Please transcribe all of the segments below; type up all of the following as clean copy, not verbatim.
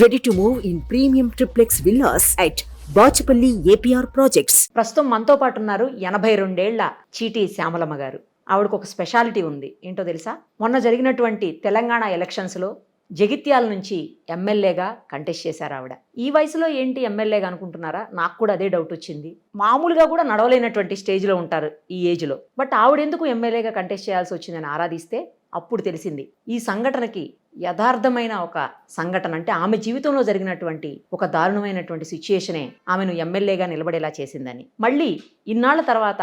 Ready to move in premium triplex villas at Bachupally APR projects. ప్రస్తుతం మనతో పాటు ఉన్నారు 82 చీటీ శ్యామలమ్మ గారు. ఆవిడకు ఒక స్పెషాలిటీ ఉంది, ఏంటో తెలుసా? మొన్న జరిగినటువంటి తెలంగాణ ఎలక్షన్స్లో జగిత్యాల నుంచి ఎమ్మెల్యేగా కంటెస్ట్ చేశారు ఆవిడ. ఈ వయసులో ఏంటి ఎమ్మెల్యేగా అనుకుంటున్నారా? నాకు కూడా అదే డౌట్ వచ్చింది. మామూలుగా కూడా నడవలేనటువంటి స్టేజ్లో ఉంటారు ఈ ఏజ్లో. బట్ ఆవిడ ఎందుకు ఎమ్మెల్యేగా కంటెస్ట్ చేయాల్సి వచ్చిందని ఆరాధిస్తే అప్పుడు తెలిసింది ఈ సంఘటనకి యథార్థమైన ఒక సంఘటన, అంటే ఆమె జీవితంలో జరిగినటువంటి ఒక దారుణమైనటువంటి సిచ్యుయేషనే ఆమెను ఎమ్మెల్యేగా నిలబడేలా చేసిందని. మళ్ళీ ఇన్నాళ్ల తర్వాత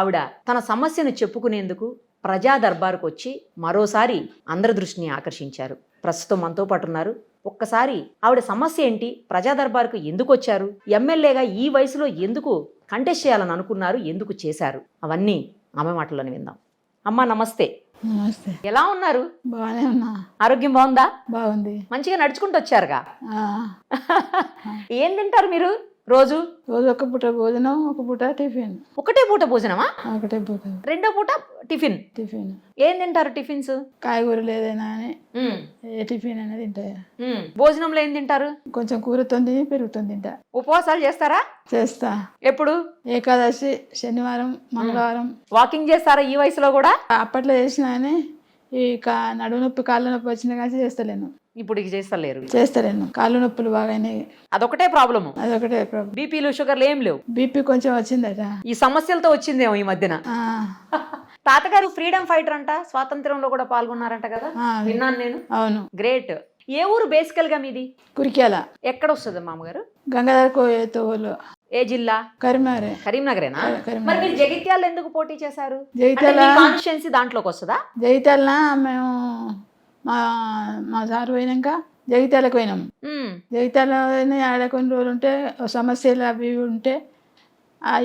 ఆవిడ తన సమస్యను చెప్పుకునేందుకు ప్రజా దర్బారుకు వచ్చి మరోసారి అందరి దృష్టిని ఆకర్షించారు. ప్రస్తుతం మనతో పాటు ఉన్నారు. ఒక్కసారి ఆవిడ సమస్య ఏంటి, ప్రజా దర్బారుకు ఎందుకు వచ్చారు, ఎమ్మెల్యేగా ఈ వయసులో ఎందుకు కంటెస్ట్ చేయాలని అనుకున్నారు, ఎందుకు చేశారు, అవన్నీ ఆమె మాటల్లోనే విందాం. అమ్మా నమస్తే. నమస్తే. ఎలా ఉన్నారు? బాగానే ఉన్నా. ఆరోగ్యం బాగుందా? బాగుంది. మంచిగా నడుచుకుంటూ వచ్చారుగా. ఆ. ఏం తింటారు మీరు రోజు? రోజు ఒక పూట భోజనం, ఒక పూట టిఫిన్. ఒకటే పూట భోజనమా? ఒకటే పూట రెండో పూట టిఫిన్. టిఫిన్ ఏం తింటారు టిఫిన్స్? కాయగూరలు ఏదైనా అని ఏ టిఫిన్ అనేది తింటాయా. భోజనంలో ఏం తింటారు? కొంచెం కూరతోంది పెరుగుతుంది తింటా. ఉపవాసాలు చేస్తారా? చేస్తా. ఎప్పుడు? ఏకాదశి, శనివారం, మంగళవారం. వాకింగ్ చేస్తారా ఈ వయసులో కూడా? అప్పట్లో చేసినా అని ఈ నడుము నొప్పి, కాళ్ళ నొప్పి వచ్చిన కానీ చేస్తలేను. ఇప్పుడు ఇక చేస్తలేరు? చేస్తలేను. కాళ్ళు నొప్పులు బాగానే. అదొకటే ప్రాబ్లము? అదొకటే ప్రాబ్లం. బీపీలు షుగర్లు ఏం లేవు? బీపీ కొంచెం వచ్చిందట. ఈ సమస్యలతో వచ్చిందేమో ఈ మధ్యన. తాతగారు ఫ్రీడమ్ ఫైటర్ అంట, స్వాతంత్రంలో కూడా పాల్గొన్నారంట కదా, విన్నాను నేను. అవును. గ్రేట్. ఏ ఊరు బేసికల్ గా మీది? కురిక్యాల. ఎక్కడ వస్తుంది మామగారు? గంగాధర్ కోయతోలు. ఏ జిల్లా? కరీంనగర్. కరీంనగరేనా? మరి మీరు జగిత్యాల ఎందుకు పోటీ చేశారు? జగిత్యాల కాన్స్టిట్యుయెన్సీ దాంట్లోకి వస్తుందా? జగిత్యాల మేము మా సారు పోయినాక జగిత్యాలకు పోయినాం. జగిత్యాల ఆడ కొన్ని రోజులు ఉంటే సమస్యలు అవి ఇవి ఉంటే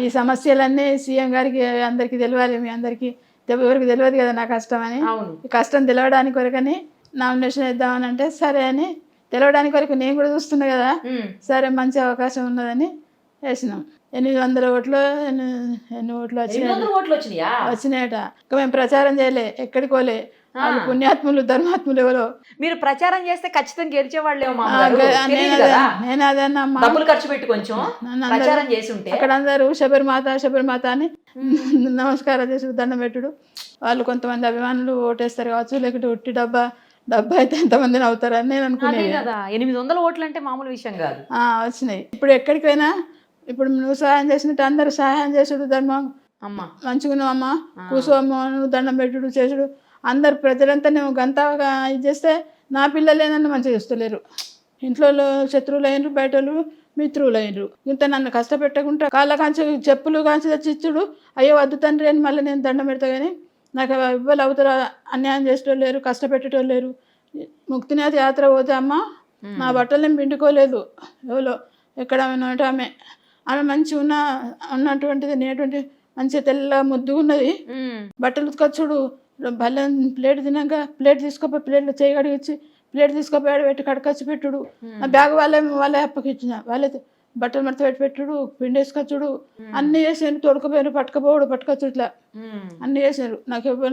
ఈ సమస్యలన్నీ సీఎం గారికి అందరికీ తెలియాలి, మీ అందరికీ ఎవరికి తెలియదు కదా నా కష్టం అని. ఈ కష్టం తెలవడానికి వరకని నామినేషన్ వేద్దామని అంటే సరే అని, తెలవడానికి వరకు నేను కూడా చూస్తున్నా కదా, సరే మంచి అవకాశం ఉన్నదని వేసినాం. 800 ఓట్లు ఎన్ని ఓట్లు వచ్చినాయట. ఇంకా మేము ప్రచారం చేయలే, ఎక్కడికి పోలే. వాళ్ళు పుణ్యాత్ములు ధర్మాత్ములు ఎవరో. మీరు ప్రచారం చేస్తే ఖచ్చితంగా గెలిచేవాళ్ళేమో. నేను అదన్నా డబ్బులు ఖర్చు పెట్టి కొంచెం ప్రచారం చేసి ఉంటే అక్కడ అందరూ శబరిమాత అని నమస్కారం చేసి దండం పెట్టుడు. వాళ్ళు కొంతమంది అభిమానులు ఓటేస్తారు కావచ్చు, లేకుంటే ఉట్టి డబ్బా అయితే ఎంతమందిని అవుతారని నేను అనుకునేది కదా. 800 ఓట్లు అంటే మామూలు విషయం కాదు. వచ్చినాయి. ఇప్పుడు ఎక్కడికి పోయినా ఇప్పుడు నువ్వు సహాయం చేసినట్టు అందరు సహాయం చేసుడు, ధర్మం అమ్మ మంచిగా అమ్మ కూసోమ్మ నువ్వు దండం పెట్టుడు చేసుడు. అందరు ప్రజలంతా నువ్వు గంతగా ఇది చేస్తే నా పిల్లలే నన్ను మంచిగా చూస్తలేరు. ఇంట్లో శత్రువులు అయినరు, బయట వాళ్ళు మిత్రులు అయినరు. ఇంత నన్ను కష్టపెట్టకుండా కాళ్ళ కాంచి చెప్పులు కాంచి తెచ్చిచ్చుడు. అయ్యో వద్దు తండ్రి అని మళ్ళీ నేను దండం పెడతా. కానీ నాకు ఇవ్వాలి అవుతారా, అన్యాయం చేసేటోళ్ళు లేరు, కష్టపెట్టేటోళ్ళు లేరు. ముక్తినాథ్ యాత్ర పోతే అమ్మ నా బట్టలు నేను పిండుకోలేదు. ఎవరో ఎక్కడ ఆమె మంచిగా ఉన్నటువంటిది, నేటువంటి మంచిగా తెల్ల ముద్దుగా ఉన్నది. బట్టలు ఉతకొచ్చుడు. బల్లెం ప్లేట్ తిన్నాక ప్లేట్ తీసుకోపోయి ప్లేట్లో చేయి కడిగిచ్చి ప్లేట్ తీసుకోపోయాడు పెట్టి కడకొచ్చి పెట్టుడు. నా బ్యాగ్ వాళ్ళే అప్పకిచ్చిన, వాళ్ళే బట్టలు మడత పెట్టుడు, పిండి వేసుకొచ్చుడు, అన్ని చేసారు. తోడుకపోయారు, పట్టుకొచ్చు, ఇట్లా అన్ని చేశారు. నాకు ఎవరు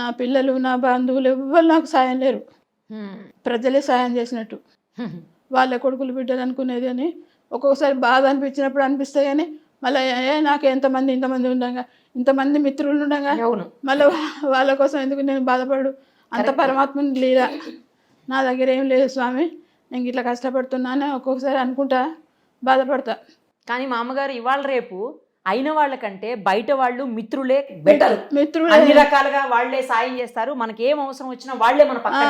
నా పిల్లలు, నా బంధువులు ఎవ్వరు నాకు సాయం లేరు. ప్రజలే సాయం చేసినట్టు. వాళ్ళ కొడుకులు బిడ్డలు అనుకునేది అని ఒక్కొక్కసారి బాధ అనిపించినప్పుడు అనిపిస్తాయి. కానీ మళ్ళీ నాకు ఇంతమంది ఉండగా, ఇంతమంది మిత్రులు ఉండగా మళ్ళీ వాళ్ళ కోసం ఎందుకు నేను బాధపడు? అంత పరమాత్మని లీలా. నా దగ్గర ఏం లేదు స్వామి, నేను ఇట్లా కష్టపడుతున్నాను ఒక్కొక్కసారి అనుకుంటా, బాధపడతా. కానీ మా అమ్మగారు ఇవాళ రేపు అయిన వాళ్ళకంటే బయట వాళ్ళు మిత్రులే బెటర్. మిత్రులు అన్ని రకాలుగా వాళ్లే సాయం చేస్తారు. మనకి ఏం అవసరం వచ్చినా వాళ్లే మన పక్కన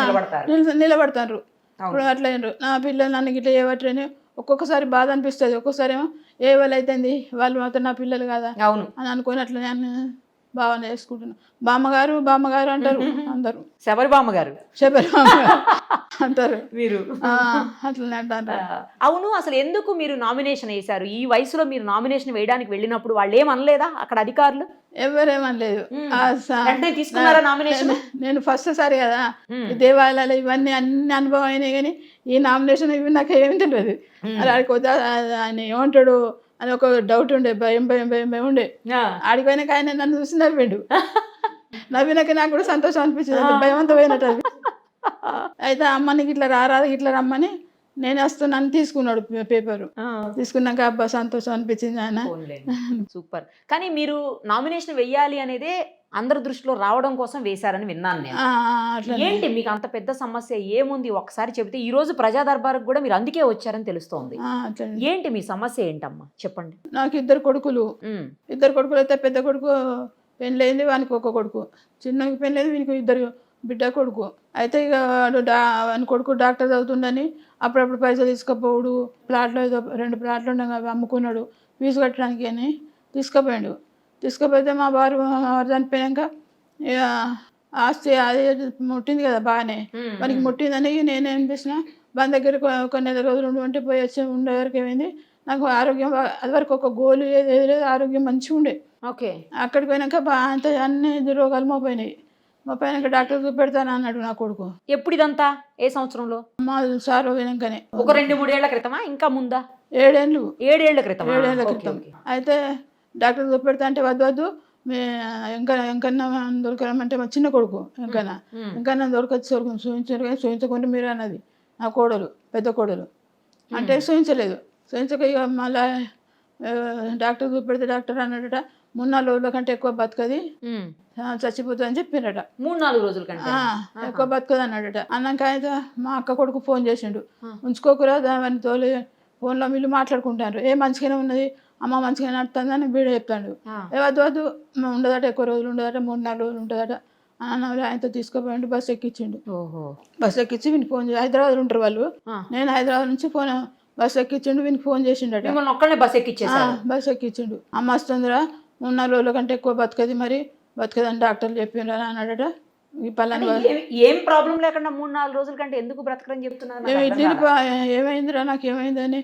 నిలబడతారు. ఇప్పుడు అట్లా నా పిల్లలు నన్ను ఇట్లా చేయబట్టని ఒక్కొక్కసారి బాధ అనిపిస్తుంది. ఒక్కొక్కసారి ఏమో ఏ వాళ్ళు అయితుంది, వాళ్ళు మాత్రం నా పిల్లలు కదా అని అనుకుని అట్లా నేను భావన చేసుకుంటున్నాను. బామ్మగారు అంటారు అందరూ. శబరి బామ్మగారు అంటారు మీరు. అట్లనే అంటారు. అవును, అసలు ఎందుకు మీరు నామినేషన్ వేశారు? ఈ వయసులో మీరు నామినేషన్ వేయడానికి వెళ్ళినప్పుడు వాళ్ళు ఏమనలేదా అక్కడ అధికారులు? ఎవరేమనలేదు. తీసుకున్నారా నామినేషన్? నేను ఫస్ట్ సారి కదా దేవాలయాలు ఇవన్నీ అన్ని అనుభవం అయినాయి. కానీ ఈ నామినేషన్ ఇవి నాకు ఏమి తెలియదు. అక్కడికి వద్దా ఆయన ఏమంటాడు అని ఒక డౌట్ ఉండే, భయం ఉండే. ఆడిపోయినాక ఆయన నన్ను చూసి నవ్విండు. నవ్వినాక నాకు కూడా సంతోషం అనిపించింది, భయవంతమైనట్టు. అయితే అమ్మ నీకు ఇట్లా రారాదు, ఇట్లా రమ్మని నేను వస్తున్నాను తీసుకున్నాడు పేపరు. తీసుకున్నాక అబ్బా సంతోషం అనిపించింది ఆయన. సూపర్. కానీ మీరు నామినేషన్ వెయ్యాలి అనేదే అందరి దృష్టిలో రావడం కోసం వేశారని విన్నాను నేను. అట్లా ఏంటి మీకు అంత పెద్ద సమస్య ఏముంది ఒకసారి చెబితే, ఈ రోజు ప్రజా దర్బార్కు కూడా మీరు అందుకే వచ్చారని తెలుస్తోంది. అట్లా ఏంటి మీ సమస్య ఏంటమ్మా చెప్పండి. నాకు ఇద్దరు కొడుకులు అయితే పెద్ద కొడుకు పెళ్ళయింది, వానికి ఒక కొడుకు, చిన్నకి పెళ్ళయింది, వీనికి ఇద్దరు బిడ్డ కొడుకు. అయితే ఇక వాని కొడుకు డాక్టర్ చదువుతుండని అప్పుడప్పుడు పైసలు తీసుకుపోడు, ప్లాట్లో ఏదో 2 ప్లాట్లు ఉండగా అవి అమ్ముకున్నాడు ఫీజు కట్టడానికి అని తీసుకుపోయాడు. తీసుకుపోతే మా వారు చనిపోయాక ఇక ఆస్తి అది ముట్టింది కదా బాగానే, వానికి ముట్టిందని నేనేం చేసిన వాని దగ్గర ఒక నెల రోజులు ఉండి పోయి వచ్చి ఉండే వరకు ఏమైంది, నాకు ఆరోగ్యం అది వరకు ఒక గోలు ఏది లేదు, ఆరోగ్యం మంచిగా ఉండే. ఓకే. అక్కడికి పోయినాక అంత అన్ని రోగాలు మోపోయినాయి. మోపోయినాక డాక్టర్ చూపెడతాను అన్నాడు నా కొడుకు. ఎప్పుడు ఇదంతా? ఏ సంవత్సరంలో? మా సార్ పోయినాకనే ఒక 2-3 ఏళ్ల క్రితమా ఇంకా ముందా? 7 ఏళ్ళు. 7 ఏళ్ల క్రితం. 7 ఏళ్ల క్రితం. అయితే డాక్టర్ చూపెడతా అంటే వద్దు ఎంకన్నా దొరకరమంటే మా చిన్న కొడుకు ఎంకన్నా దొరకచ్చు చూపించారు కానీ చూపించకుండా మీరు అన్నది నా కోడలు, పెద్ద కోడలు. అంటే చూపించలేదు. చూపించక ఇక మళ్ళా డాక్టర్ చూపెడితే డాక్టర్ అన్నాడట 3-4 రోజుల కంటే ఎక్కువ బతకది, చచ్చిపోతుంది అని చెప్పిండట. 3-4 రోజుల కంటే ఎక్కువ బతకదు అన్నాడట. అన్నాక అయితే మా అక్క కొడుకు ఫోన్ చేసిండు, ఉంచుకోకురా దాని తోలి ఫోన్లో వీళ్ళు మాట్లాడుకుంటారు, ఏ మంచిగానే ఉన్నది అమ్మ మంచిగా నడుతుందని వీడు చెప్తాడు. వద్దు ఉండదట, ఎక్కువ రోజులు ఉండదట, 3-4 రోజులు ఉంటుందట అన్న. ఆయనతో తీసుకుపోయిండు, బస్సు ఎక్కించిండు. బస్సు ఎక్కించి వీనికి ఫోన్ చేసి, హైదరాబాద్ ఉంటారు వాళ్ళు, నేను హైదరాబాద్ నుంచి ఫోన్ బస్సు ఎక్కించిండు, వీనికి ఫోన్ చేసిండట. బస్సు ఎక్కించిండు. అమ్మ వస్తుందిరా 3-4 రోజుల కంటే ఎక్కువ బతకది, మరి బతకదని డాక్టర్లు చెప్పిండ్రు అని అన్నాడట. ఈ పలాని ఏం ప్రాబ్లం లేకుండా 3-4 రోజుల కంటే ఎందుకు బ్రతకరని చెప్తున్నారు? ఏమైందిరా నాకు ఏమైందని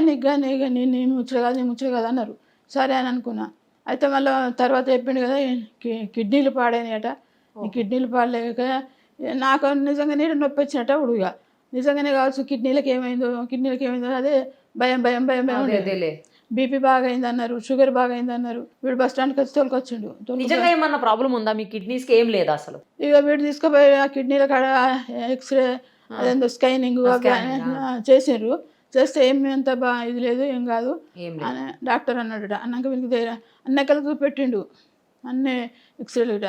నీకు నీ ముచ్చట కాదు, నీ ముచ్చట కాదు అన్నారు. సరే అని అనుకున్నా. అయితే మళ్ళీ తర్వాత చెప్పిండు కదా కిడ్నీలు పాడైనాయట. ఈ కిడ్నీలు పాడలేక నాకు నిజంగా నీరు నొప్పి వచ్చినట్ట ఉడుగా, నిజంగానే కావచ్చు కిడ్నీలకు ఏమైందో అదే భయం ఉండేది. బీపీ బాగా అయింది అన్నారు, షుగర్ బాగా అయింది అన్నారు. వీడు బస్ స్టాండ్కి వచ్చి తోలుకొచ్చిండు. నిజంగా ఏమన్నా ప్రాబ్లం ఉందా మీ కిడ్నీస్కి? ఏం లేదు అసలు. ఇక వీడు తీసుకుపోయి ఆ కిడ్నీల కాడ ఎక్స్రే అదేందో స్కానింగ్ చేసిండ్రు. చేస్తే ఏమి అంత ఇది లేదు, ఏం కాదు అని డాక్టర్ అన్నాడట. అన్నాక వీళ్ళకి దగ్గర అన్నెక్కలు చూపెట్టిండు, అన్నీ ఎక్స్రేలు ఇట.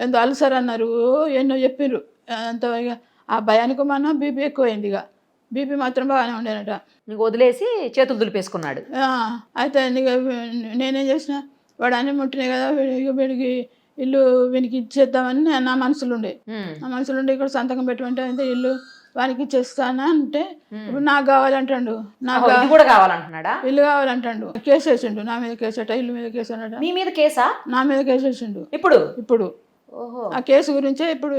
ఎంతో అల్సర్ అన్నారు, ఎన్నో చెప్పిండ్రు. అంత ఇక ఆ భయానికి మన బీపీ ఎక్కువైంది. ఇక బీపీ మాత్రం బాగానే ఉండేనట. నీకు వదిలేసి చేతులు దులిపేసుకున్నాడు. అయితే నేనేం చేసిన, వాడు అన్నీ ముట్టినాయి కదా, వీడికి ఇల్లు వీనికి ఇచ్చేద్దామని నా మనసులో ఉండే. ఇక్కడ సంతకం పెట్టమంటే అయితే ఇల్లు వానికి ఇచ్చేస్తానా అంటే ఇప్పుడు నాకు కావాలంటాడు. నాకు కూడా కావాలంటున్నాడా? ఇల్లు కావాలంటాడు. కేసు వేసిండు నా మీద, కేసట ఇల్లు మీద కేసు అన్నట. మీ మీద కేసా? నా మీద కేసు వేసిండు ఇప్పుడు. ఆ కేసు గురించే ఇప్పుడు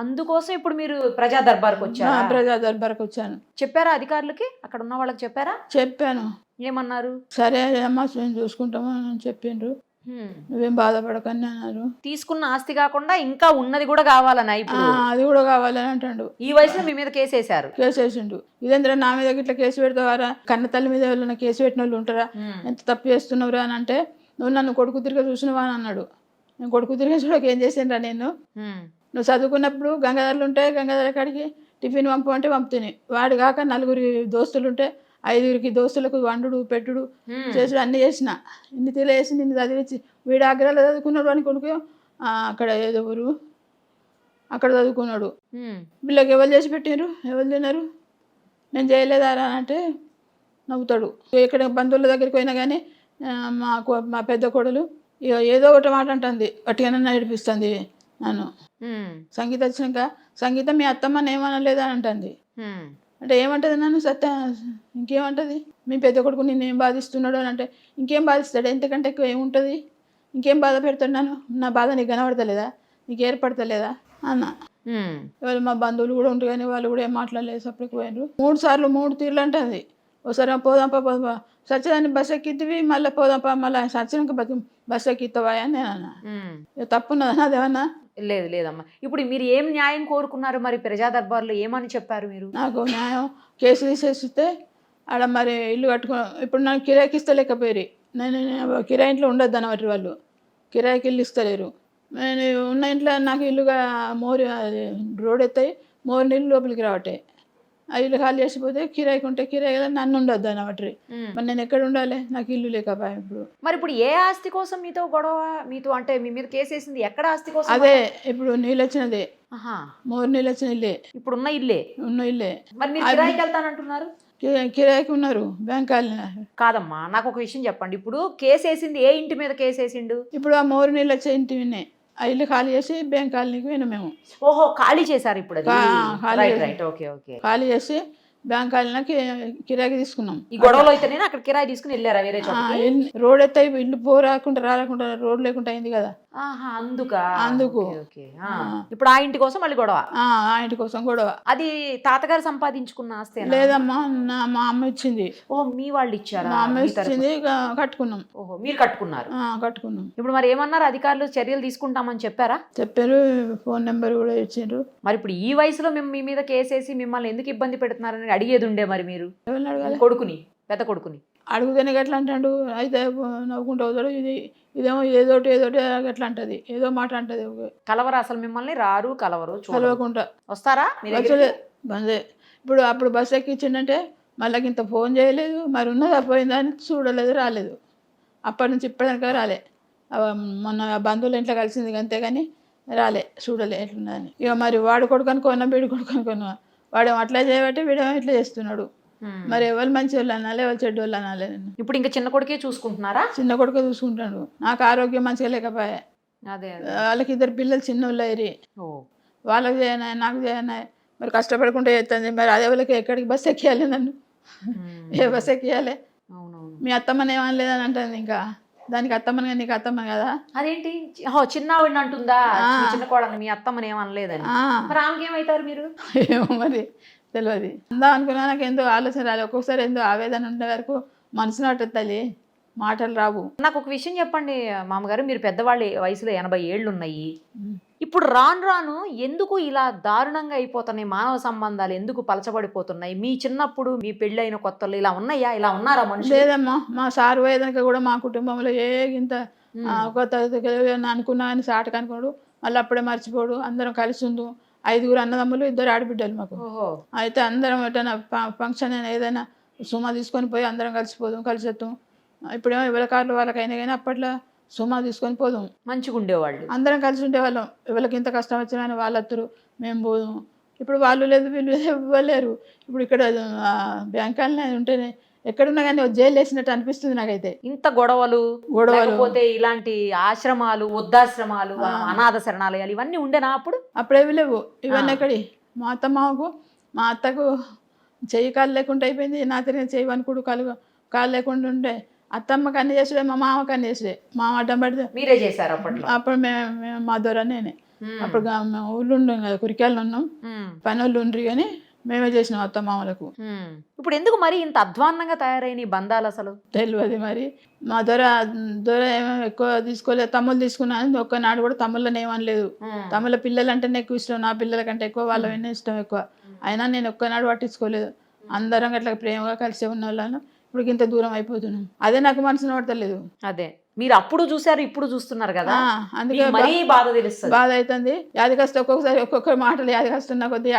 అందుకోసం ఇప్పుడు మీరు ప్రజా దర్బార్కి వచ్చారు? ప్రజా దర్బార్కి వచ్చాను. చెప్పారా అధికారులకి? అక్కడ ఉన్న వాళ్ళకి చెప్పారా? చెప్పాను. ఏమన్నారు? సరే అమ్మా మేము చూసుకుంటాము అని చెప్పిండ్రు. నువ్వేం బాధపడకని అన్నారు. తీసుకున్న ఆస్తి కాకుండా ఇంకా ఉన్నది కూడా కావాలన్నా? ఇప్పుడు అది కూడా కావాలని అంటాడు. ఈ వయసులో మీ మీద కేసు వేసారు? కేసు వేసిండు. ఇదేంద్ర నా మీద ఇట్లా కేసు పెడతావారా, కన్న తల్లి మీద ఎవరైనా కేసు పెట్టిన వాళ్ళు ఉంటారా, ఎంత తప్పు చేస్తున్నావురా అని అంటే, నువ్వు నన్ను కొడుకు తిరిగి చూసినవా అని అన్నాడు. నేను కొడుకు తిరిగి చూడక ఏం చేసిండ్రా నేను, నువ్వు చదువుకున్నప్పుడు గంగాధరలు ఉంటే గంగాధర కాడికి టిఫిన్ పంపమంటే పంపుతుంది. వాడు కాక 4 దోస్తులు ఉంటే 5 దోస్తులకు వండుడు పెట్టుడు చేసుడు అన్నీ చేసిన. ఇన్ని తెలియసి నిన్ను చదివించి వీడు ఆగ్రహాలు చదువుకున్నాడు అని కొడుకు అక్కడ ఏదో ఊరు అక్కడ చదువుకున్నాడు. వీళ్ళకి ఎవరు చేసి పెట్టినారు, ఎవరు తిన్నారు, నేను చేయలేదారా అంటే నవ్వుతాడు. ఇక్కడ బంధువుల దగ్గరికి పోయినా కానీ మా పెద్ద కోడలు ఏదో ఒకటి మాట అంటుంది, అట్టుగానే నడిపిస్తుంది నన్ను. సంగీత వచ్చినాక సంగీతం మీ అత్తమ్మని ఏమనలేదా అని అంటుంది. అంటే ఏమంటుంది నన్ను ఇంకేమంటుంది, మీ పెద్ద కొడుకు నిన్ను ఏం బాధిస్తున్నాడు అని అంటే, ఇంకేం బాధిస్తాడు, ఎంతకంటే ఎక్కువ ఏముంటుంది, ఇంకేం బాధ పెడతాడు నన్ను, నా బాధ నీకు కనబడతలేదా, నీకు ఏర్పడతలేదా అన్న. వాళ్ళు మా బంధువులు కూడా ఉంటారు కానీ వాళ్ళు కూడా ఏం మాట్లాడలేదు, సపరేట్కి పోయినారు. 3 సార్లు 3 తీర్లు అంటుంది. ఒకసారి పోదాంపా సత్యదాన్ని బస్సు ఎక్కిద్దివి, మళ్ళీ పోదాంపా, మళ్ళీ సత్యనాక బస్సు ఎక్కిస్తావా అని నేను అన్నా. తప్పున్నదా అదేమన్నా? లేదమ్మా. ఇప్పుడు మీరు ఏం న్యాయం కోరుకున్నారు మరి ప్రజా దర్బార్లో? ఏమని చెప్పారు మీరు? నాకు న్యాయం కేసు తీసేస్తే ఆడ మరి ఇల్లు ఇప్పుడు నాకు కిరాయికి ఇస్తలేకపోయారు. నేను కిరాయి ఇంట్లో ఉండొద్దు అన్నమాట, వాళ్ళు కిరాయికి ఇల్లు ఇస్తలేరు. నేను ఉన్న ఇంట్లో నాకు ఇల్లుగా రోడ్ ఎత్తాయి, 3 నీళ్ళు లోపలికి రావట్టే. ఆ ఇల్లు ఖాళీ చేసిపోతే కిరాయికి ఉంటే కిరాయి కదా, నన్ను ఉండొద్దు అన్నమాట. మరి నేను ఎక్కడ ఉండాలి, నాకు ఇల్లు లేకపోయా ఇప్పుడు. మరి ఇప్పుడు ఏ ఆస్తి కోసం మీతో గొడవ? మీతో అంటే మీ మీద కేసేసింది ఎక్కడ ఆస్తి కోసం? అదే ఇప్పుడు నీళ్ళు వచ్చినదే, ఆహా. 3 నీళ్ళు వచ్చిన ఇల్లే, ఇప్పుడున్న ఇల్లే. ఉన్న ఇల్లే. మరి మీరు కిరాయికి వెళ్తానంటున్నారు? కిరాయికి ఉన్నారు బ్యాంక్ వాళ్ళు. కాదమ్మా, నాకు ఒక విషయం చెప్పండి. ఇప్పుడు కేసేసింది ఏ ఇంటి మీద కేసేసిండు? ఇప్పుడు ఆ 3 నీళ్ళు వచ్చే ఇంటి వినే ఆ ఇల్లు ఖాళీ చేసి బ్యాంక్ కాలనీకి పోయినాం మేము. ఓహో, ఖాళీ చేశారు ఇప్పుడు అది. ఖాళీ రైట్ చేసి- రైట్, ఓకే ఓకే. ఖాళీ చేసి బ్యాంక్ కాలనీకి కిరాయికి తీసుకున్నాం. ఈ గొడవలో అయితేనే అక్కడ కిరాయి తీసుకుని వెళ్ళారా వేరే చోట? రోడ్ ఎత్తే ఇల్లు రాకుండా రోడ్ లేకుండా అయింది కదా, ఆహా, అందుకు. Okay, okay. ఇప్పుడు ఆ ఇంటి కోసం మళ్ళీ గొడవ? ఆ ఇంటి కోసం గొడవ. అది తాతగారు సంపాదించుకున్న ఆస్తి? లేదమ్మా, మా అమ్మ ఇచ్చింది. ఓహో, మీ వాళ్ళు ఇచ్చారా? మా అమ్మ ఇచ్చింది, కట్టుకున్నాం. ఓహో, మీరు కట్టుకున్నారు. కట్టుకున్నాం. ఇప్పుడు మరి ఏమన్నారు అధికారులు? చర్యలు తీసుకుంటామని చెప్పారా? చెప్పారు, ఫోన్ నెంబర్ కూడా ఇచ్చిండ్రు. మరి ఇప్పుడు ఈ వయసులో మేము మీ మీద కేసేసి మిమ్మల్ని ఎందుకు ఇబ్బంది పెడుతున్నారని అడిగేది ఉండే మరి మీరు ఎవరిని అడగాలి? కొడుకుని, పెద్ద కొడుకుని. అడుగుతేనే గట్లా అంటాడు, అయితే నవ్వుకుంటూ అవుతాడు. ఇదేమో ఏదోటి గట్లా అంటది, ఏదో మాట అంటది. కలవరా అసలు మిమ్మల్ని? రారు, కలవరు, కలవకుండా వస్తారా? బందే. ఇప్పుడు అప్పుడు బస్ ఎక్కించిండంటే మళ్ళీ ఇంత ఫోన్ చేయలేదు, మరి ఉన్నదా పోయిందా అని చూడలేదు, రాలేదు. అప్పటి నుంచి ఇప్పటిదాకా రాలే. మొన్న బంధువులు ఇంట్లో కలిసింది అంతేగాని రాలే, చూడలే ఎట్లున్నదని. ఇక మరి వాడు కొడుకు అనుకున్నా, వీడు కొడుకు అనుకున్నా. వాడేమో అట్లా చేయబట్టి వీడేమో ఇట్లా చేస్తున్నాడు. మరి ఎవరు మంచి వాళ్ళు అనాలి, ఎవరు చెడ్డ వాళ్ళు అనాలి? నేను ఇప్పుడు ఇంకా చిన్న కొడుకే చూసుకుంటున్నారా? చిన్న కొడుకు చూసుకుంటాడు. నాకు ఆరోగ్యం మంచిగా లేకపోయా. అదే వాళ్ళకి 2 పిల్లలు చిన్న వాళ్ళు అయ్యి, వాళ్ళకి చేయనా నాకు చేయనా, మరి కష్టపడకుండా చేస్తుంది. మరి అదే వాళ్ళకి ఎక్కడికి బస్సు ఎక్కియాలి, నన్ను ఏ బస్సు ఎక్కియాలి? మీ అత్తమ్మని ఏమనలేదని అంటుంది. ఇంకా దానికి అత్తమ్మని, నీకు అత్తమ్మ కదా. అదేంటి చిన్న అంటుందా? చిన్న కోడని మీ అత్తమ్మని ఏమనలేదని. మరి ఆమెకి ఏమవుతారు మీరు? ఏమో మరి తెలియదు. అందా అనుకున్నా, నాకు ఎంతో ఆలోచన రాలి. ఒక్కొక్కసారి ఎంతో ఆవేదన ఉండే వరకు మనసు నాటది తల్లి, మాటలు రావు. నాకు ఒక విషయం చెప్పండి మామగారు, మీరు పెద్దవాళ్ళ వయసులో 80 ఏళ్ళు ఉన్నాయి. ఇప్పుడు రాను రాను ఎందుకు ఇలా దారుణంగా అయిపోతున్నాయి మానవ సంబంధాలు? ఎందుకు పలచబడిపోతున్నాయి? మీ చిన్నప్పుడు, మీ పెళ్ళైన కొత్తలో ఇలా ఉన్నాయా? ఇలా ఉన్నారా మనుషులు? లేదమ్మా, మా సారు వేదనక కూడా మా కుటుంబంలో ఇంత ఒక అనుకున్నా అని సాటకు అనుకోడు, మళ్ళీ అప్పుడే మర్చిపోడు. అందరం కలిసి ఉండు. 5 అన్నదమ్ములు, 2 ఆడబిడ్డలు మాకు. అయితే అందరం ఎటైనా ఫంక్షన్ అయినా ఏదైనా సుమా తీసుకొని పోయి అందరం కలిసిపోదాం, కలిసేస్తాం. ఇప్పుడేమో ఎవరి కార్లు వాళ్ళకైనా కానీ అప్పట్లో సుమా తీసుకొని పోదాం, మంచిగా ఉండేవాళ్ళు. అందరం కలిసి ఉండేవాళ్ళం. ఎవరికి ఇంత కష్టం వచ్చినా కానీ వాళ్ళు వస్తారు, మేము పోదాం. ఇప్పుడు వాళ్ళు లేదు, వీళ్ళు ఇవ్వలేరు. ఇప్పుడు ఇక్కడ బ్యాంకాలనే ఉంటేనే ఎక్కడున్నా కానీ జైలు వేసినట్టు అనిపిస్తుంది నాకైతే. ఇంత గొడవలు, లేకపోతే ఇలాంటి ఆశ్రమాలు, వృద్ధాశ్రమాలు, అనాథ శరణాలయాలు ఇవన్నీ ఉండేనా అప్పుడు? అప్పుడేవి లేవు ఇవన్నీ. ఎక్కడి మా అత్తమ్మకు, మా అత్తకు చెయ్యి కాలు లేకుండా అయిపోయింది, నా తిరిగి చెయ్యి వనుకుడు కాలు లేకుండా ఉండే. అత్తమ్మకి అన్ని చేసుడే, మా మామకి అన్ని చేసుడే. మామ అడ్డం పడితే మీరే చేశారు అప్పట్లో? అప్పుడు మేము మా దొర నేనే. అప్పుడు మేము ఊళ్ళో ఉన్నాం కదా, కురికాయలు ఉన్నాం, పని వాళ్ళు ఉండ్రి కానీ మేమే చేసినాం అత్తమామలకు. ఇప్పుడు ఎందుకు మరి ఇంత అధ్వాన్నంగా తయారైన బంధాలు అసలు? తెలియదు మరి. మా దొర ఏమో ఎక్కువ తీసుకోలేదు, తమ్ముళ్ళు తీసుకున్నాను. ఒక్కనాడు కూడా తమ్ముళ్ళని ఏమనలేదు. తమ్ముళ్ళ పిల్లలు అంటేనే ఎక్కువ ఇష్టం, నా పిల్లల కంటే ఎక్కువ వాళ్ళ ఇష్టం ఎక్కువ. అయినా నేను ఒక్కనాడు పట్టించుకోలేదు. అందరం అట్లా ప్రేమగా కలిసి ఉన్న వాళ్ళను ఇప్పుడు ఇంత దూరం అయిపోతున్నాం. అదే నాకు మనసును పడతలేదు. అదే మీరు అప్పుడు చూసారు, ఇప్పుడు చూస్తున్నారు కదా, అందుకే మరీ బాధ తెలుస్తుంది, బాధ అవుతుంది. యాది కష్టం ఒక్కొక్కసారి ఒక్కొక్క మాటలు యాది కష్టం కొద్ది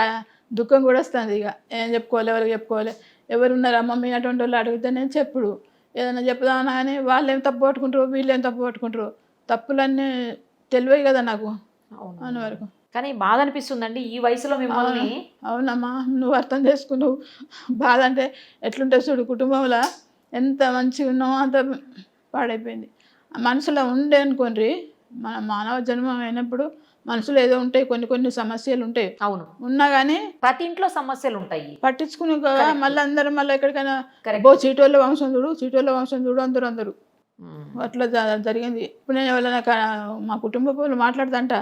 దుఃఖం కూడా వస్తుంది. ఇక ఏం చెప్పుకోవాలి, ఎవరికి చెప్పుకోవాలి? ఎవరు ఉన్నారు అమ్మమ్మ అటువంటి వాళ్ళు అడిగితే నేను చెప్పుడు ఏదైనా చెప్పుదామన్నా కానీ వాళ్ళు ఏం తప్పు పట్టుకుంటారు, వీళ్ళు ఏం తప్పు పట్టుకుంటారు. తప్పులన్నీ తెలివే కదా నాకు అని వరకు. కానీ బాధ అనిపిస్తుందండి ఈ వయసులో మిమ్మల్ని. అవునమ్మా, నువ్వు అర్థం చేసుకున్నావు. బాధ అంటే ఎట్లుంటే చూడు, కుటుంబంలో ఎంత మంచిగా ఉన్నామో అంత పాడైపోయింది. మనసులో ఉండే అనుకోండి, మన మానవ జన్మం అయినప్పుడు మనసులో ఏదో ఉంటాయి, కొన్ని సమస్యలు ఉంటాయి. అవును, ఉన్నా కానీ ప్రతి ఇంట్లో సమస్యలు ఉంటాయి. పట్టించుకుని మళ్ళీ అందరం మళ్ళీ ఎక్కడికైనా చీటోళ్ళ వంశం చూడు అందరూ అట్లా జరిగింది. ఇప్పుడు నేను ఎవరైనా మా కుటుంబ వాళ్ళు మాట్లాడుతుంట,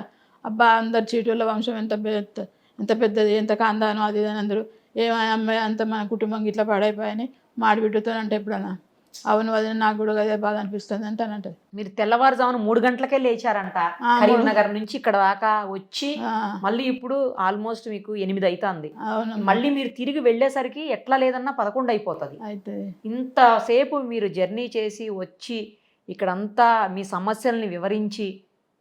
అబ్బా అందరు చీటోళ్ళ వంశం ఎంత పెద్దది, ఎంత కాందానో అది అని అందరూ ఏమైనా అమ్మాయి అంత మన కుటుంబం ఇట్లా పాడైపోయాయని మాడిబిడ్డతో అంటే ఎప్పుడన్నా అవును అది నాకు కూడా అదే బాధ అనిపిస్తుంది అంటానంటది. మీరు తెల్లవారుజామున 3 గంటలకే లేచారంట కరీంనగర్ నుంచి ఇక్కడ దాకా వచ్చి, మళ్ళీ ఇప్పుడు ఆల్మోస్ట్ మీకు 8 అవుతుంది. మళ్ళీ మీరు తిరిగి వెళ్ళేసరికి ఎట్లా లేదన్నా 11 అయిపోతుంది. ఇంతసేపు మీరు జర్నీ చేసి వచ్చి ఇక్కడంతా మీ సమస్యల్ని వివరించి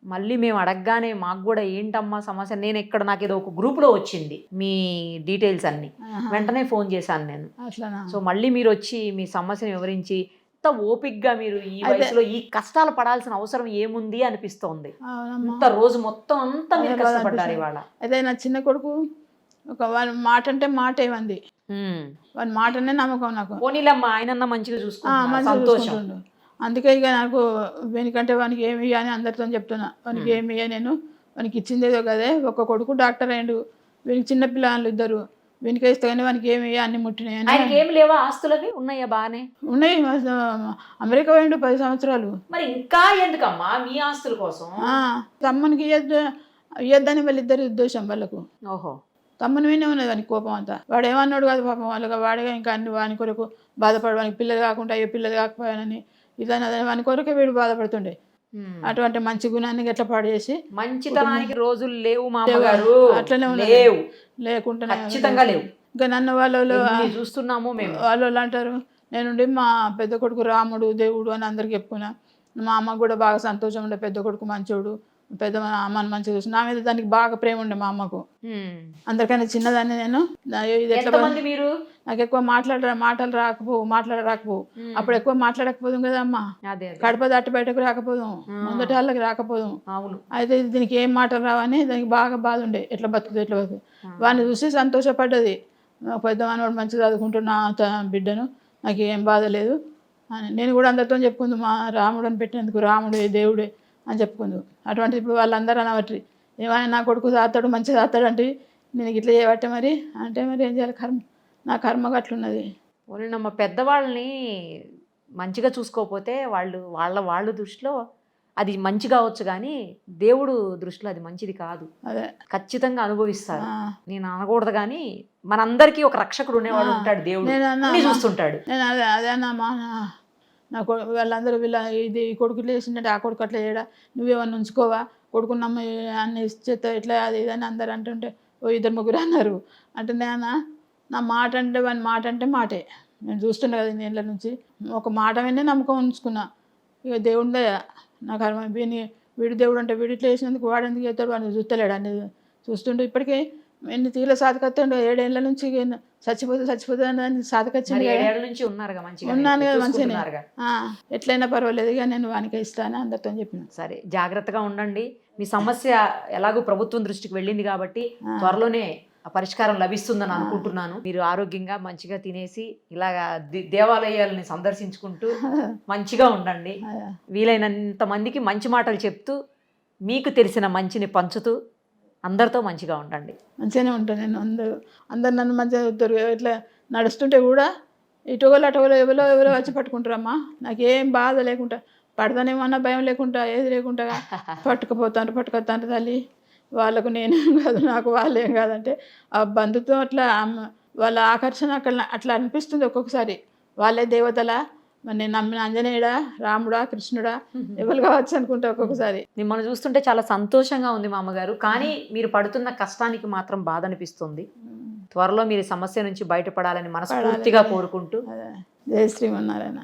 మళ్ళీ మేము అడగగానే మాకు కూడా ఏంటమ్మా సమస్య, నేను ఇక్కడ నాకు ఏదో ఒక గ్రూప్లో వచ్చింది మీ డీటెయిల్స్ అన్ని, వెంటనే ఫోన్ చేశాను నేను. అట్లానా? సో మళ్ళీ మీరు వచ్చి మీ సమస్యను వివరించి ఇంత ఓపిక్గా మీరు ఈ వయసులో ఈ కష్టాలు పడాల్సిన అవసరం ఏముంది అనిపిస్తోంది. అవునమ్మా. ఇంత రోజు మొత్తం అంతా మీరు కష్టపడ్డారు ఇవాళ. అదే నా చిన్న కొడుకు ఒక వాడి మాట అంటే మాట ఏమంది, వాడి మాటనే నమ్మకం నాకు. పోనీలమ్మా ఆయనన్నా మంచిగా చూసుకుంటున్నారు, మంచిగా సంతోషం. చూసుకుంటుండు. అందుకే ఇక నాకు వెనుకంటే వానికి ఏమి అని అందరితో చెప్తున్నా. వానికి ఏమి నేను వానికి ఇచ్చిందేదో కదే, ఒక కొడుకు డాక్టర్ అయ్యిండు, వీనికి చిన్న పిల్లలు ఇద్దరు, వీనికే ఇస్తే కానీ వానికి ఏమి అన్ని ముట్టినాయి అని. ఆయనకి ఏమి లేవా ఆస్తులవి? ఉన్నాయా? బాగానే ఉన్నాయి. అమెరికా పోయిండు 10 సంవత్సరాలు. మరి ఇంకా ఎందుకమ్మా మీ ఆస్తుల కోసం? తమ్మునికి ఇయ్యొద్దని వాళ్ళిద్దరి ఉద్దేశం వాళ్ళకు. ఓహో. తమ్ముని మీనే ఉన్నది వానికి కోపం అంతా. వాడు ఏమన్నాడు కాదు పాపం, వాళ్ళగా వాడిగా ఇంకా అన్ని వాని కొరకు బాధపడు, వానికి పిల్లలు కాకుండా అయ్యో పిల్లలు కాకపోయానని ఇదని అదని వాని కొరకే వీడు బాధపడుతుండే. అటువంటి మంచి గుణాన్ని ఎట్లా పాడు చేసి, మంచితనానికి రోజులు లేవు మామగారు, అట్లనే లేవు, లేకుండా ఖచ్చితంగా లేవు. ఇంకా నన్ను వాళ్ళు చూస్తున్నాము మేము. వాళ్ళు అంటారు, నేనుండి మా పెద్ద కొడుకు రాముడు దేవుడు అని అందరికి చెప్పుకున్నా. మా అమ్మకు కూడా బాగా సంతోషం ఉండే, పెద్ద కొడుకు మంచోడు, పెద్ద అమ్మని మంచిగా చూసి. నా మీద దానికి బాగా ప్రేమ ఉండే మా అమ్మకు. అందరికైనా చిన్నదాన్ని నేను. ఇది ఎట్లా మీరు నాకు ఎక్కువ మాటలు రాకపోవు. అప్పుడు ఎక్కువ మాట్లాడకపోదు కదా అమ్మ, కడప దాటి బయటకు రాకపోదు, ముందటి వాళ్ళకి రాకపోదు. అయితే దీనికి ఏం మాటలు రావని దానికి బాగా బాధ ఉండే, ఎట్లా బతుకుతుంది. వాడిని చూసి సంతోషపడ్డది, పెద్ద మనవాడు మంచిగా చదువుకుంటున్నా బిడ్డను, నాకు ఏం బాధ లేదు అని. నేను కూడా అందరితో చెప్పుకుంది, మా రాముడు అని పెట్టినందుకు రాముడే దేవుడే అని చెప్పుకుందు. అటువంటి ఇప్పుడు వాళ్ళందరూ అనబట్టి ఏమైనా నా కొడుకు తాతాడు మంచిగా తాతాడు అంటే నేను ఇట్లా చేయబట్టే మరి అంటే మరి ఏం చేయాలి, కర్మ నా కర్మ అట్లున్నది. ఓన్లమ్మ పెద్దవాళ్ళని మంచిగా చూసుకోకపోతే వాళ్ళ దృష్టిలో అది మంచి కావచ్చు, కానీ దేవుడు దృష్టిలో అది మంచిది కాదు. అదే ఖచ్చితంగా అనుభవిస్తారు. నేను అనకూడదు కానీ మనందరికీ ఒక రక్షకుడు ఉండేవాడు ఉంటాడు, దేవుడు చూస్తుంటాడు. నేను అదే అన్నమ్మా, నా వాళ్ళందరూ ఇది ఈ కొడుకు ఇట్లా చేసిందంటే ఆ కొడుకు అట్లా చేయడా, నువ్వేమన్నా ఉంచుకోవా, కొడుకున్నమ్మ అన్ని చేత ఇట్లా అది ఇదని అందరు అంటుంటే ఓ 2-3 అన్నారు. అంటే నా మాట అంటే వాని మాట అంటే మాటే. నేను చూస్తుండే కదా నేళ్ళ నుంచి, ఒక మాట వినే నమ్మకం ఉంచుకున్నా. ఇక దేవుడే నా కర్మ, వీడు దేవుడు అంటే వీడు ఇట్లా చేసినందుకు వాడు ఎందుకు చేస్తాడు, వాడిని చూస్తలేడు అనేది చూస్తుండే. ఇప్పటికీ ఎన్ని తీగల సాధకత్తుండే, 7 ఏళ్ళ నుంచి చచ్చిపోతే అని సాధకొచ్చింది. ఉన్నాను కదా మంచిగా, ఎట్లయినా పర్వాలేదు ఇక నేను వానికే ఇస్తాను అందరితో చెప్పిన. సరే, జాగ్రత్తగా ఉండండి. మీ సమస్య ఎలాగో ప్రభుత్వం దృష్టికి వెళ్ళింది కాబట్టి త్వరలోనే పరిష్కారం లభిస్తుందని అనుకుంటున్నాను. మీరు ఆరోగ్యంగా మంచిగా తినేసి ఇలాగా దేవాలయాలని సందర్శించుకుంటూ మంచిగా ఉండండి. వీలైనంత మందికి మంచి మాటలు చెప్తూ మీకు తెలిసిన మంచిని పంచుతూ అందరితో మంచిగా ఉండండి. మంచిగానే ఉంటాను నేను. అందరు నన్ను మంచిగా చూస్తారు. ఇట్లా నడుస్తుంటే కూడా ఇటువలో ఎవరో వచ్చి పట్టుకుంటారమ్మా, నాకేం బాధ లేకుండా, పడతానేమన్నా భయం లేకుండా, ఏది లేకుండా పట్టుకొస్తాను తల్లి. వాళ్ళకు నేనేం కాదు, నాకు వాళ్ళేం కాదంటే ఆ బంధుత్వం అట్లా వాళ్ళ ఆకర్షణ అట్లా అనిపిస్తుంది ఒక్కొక్కసారి. వాళ్ళే దేవతలా, మరి నేను నమ్మిన ఆంజనేయుడా, రాముడా, కృష్ణుడా, ఎవరు కావచ్చు అనుకుంటా ఒక్కొక్కసారి. మిమ్మల్ని చూస్తుంటే చాలా సంతోషంగా ఉంది మా అమ్మగారు, కానీ మీరు పడుతున్న కష్టానికి మాత్రం బాధ అనిపిస్తుంది. త్వరలో మీరు సమస్య నుంచి బయటపడాలని మనస్ఫూర్తిగా కోరుకుంటూ జయ శ్రీమన్నారాయణ.